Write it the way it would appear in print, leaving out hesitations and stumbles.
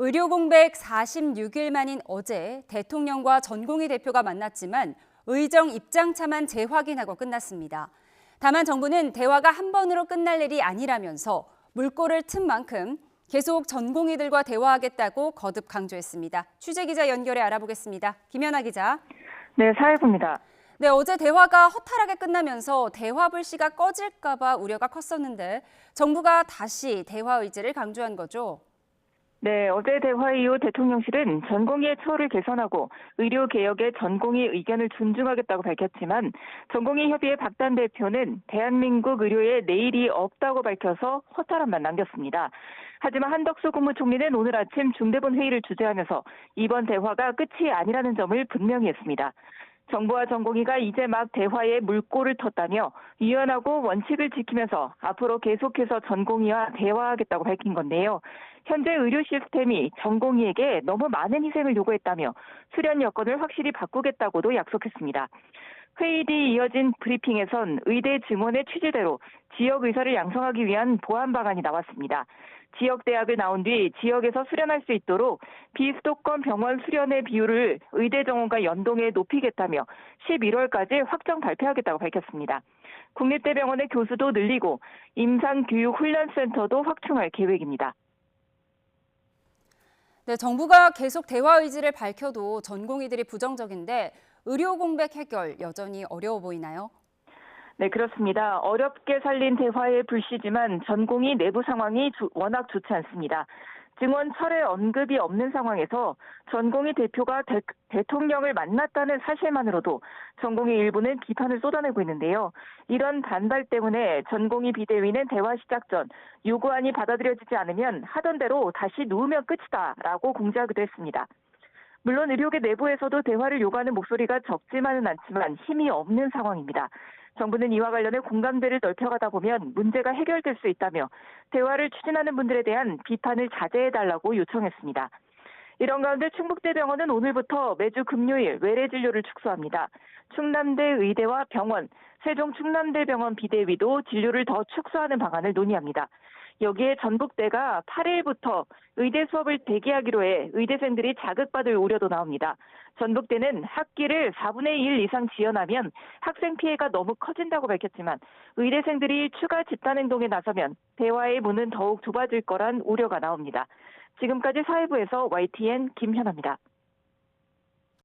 의료 공백 46일 만인 어제 대통령과 전공의 대표가 만났지만 의정 입장차만 재확인하고 끝났습니다. 다만 정부는 대화가 한 번으로 끝날 일이 아니라면서 물꼬를 튼 만큼 계속 전공의들과 대화하겠다고 거듭 강조했습니다. 취재기자 연결해 알아보겠습니다. 김연아 기자. 네, 사회부입니다. 네, 어제 대화가 허탈하게 끝나면서 대화 불씨가 꺼질까 봐 우려가 컸었는데 정부가 다시 대화 의지를 강조한 거죠. 네, 어제 대화 이후 대통령실은 전공의의 처우를 개선하고 의료개혁에 전공의 의견을 존중하겠다고 밝혔지만 전공의 협의회 박단 대표는 대한민국 의료에 내일이 없다고 밝혀서 허탈함만 남겼습니다. 하지만 한덕수 국무총리는 오늘 아침 중대본 회의를 주재하면서 이번 대화가 끝이 아니라는 점을 분명히 했습니다. 정부와 전공의가 이제 막 대화에 물꼬를 텄다며 유연하고 원칙을 지키면서 앞으로 계속해서 전공의와 대화하겠다고 밝힌 건데요. 현재 의료 시스템이 전공의에게 너무 많은 희생을 요구했다며 수련 여건을 확실히 바꾸겠다고도 약속했습니다. 회의 뒤 이어진 브리핑에선 의대 증원의 취지대로 지역 의사를 양성하기 위한 보완 방안이 나왔습니다. 지역 대학을 나온 뒤 지역에서 수련할 수 있도록 비수도권 병원 수련의 비율을 의대 정원과 연동해 높이겠다며 11월까지 확정 발표하겠다고 밝혔습니다. 국립대병원의 교수도 늘리고 임상교육훈련센터도 확충할 계획입니다. 네, 정부가 계속 대화 의지를 밝혀도 전공의들이 부정적인데 의료 공백 해결 여전히 어려워 보이나요? 네, 그렇습니다. 어렵게 살린 대화의 불씨지만 전공의 내부 상황이 워낙 좋지 않습니다. 증원 철회 언급이 없는 상황에서 전공의 대표가 대통령을 만났다는 사실만으로도 전공의 일부는 비판을 쏟아내고 있는데요. 이런 반발 때문에 전공의 비대위는 대화 시작 전 요구안이 받아들여지지 않으면 하던 대로 다시 누우면 끝이다라고 공지하기도 했습니다. 물론 의료계 내부에서도 대화를 요구하는 목소리가 적지만은 않지만 힘이 없는 상황입니다. 정부는 이와 관련해 공감대를 넓혀가다 보면 문제가 해결될 수 있다며 대화를 추진하는 분들에 대한 비판을 자제해달라고 요청했습니다. 이런 가운데 충북대병원은 오늘부터 매주 금요일 외래 진료를 축소합니다. 충남대 의대와 병원, 세종 충남대병원 비대위도 진료를 더 축소하는 방안을 논의합니다. 여기에 전북대가 8일부터 의대 수업을 대기하기로 해 의대생들이 자극받을 우려도 나옵니다. 전북대는 학기를 4분의 1 이상 지연하면 학생 피해가 너무 커진다고 밝혔지만 의대생들이 추가 집단행동에 나서면 대화의 문은 더욱 좁아질 거란 우려가 나옵니다. 지금까지 사회부에서 YTN 김현아입니다.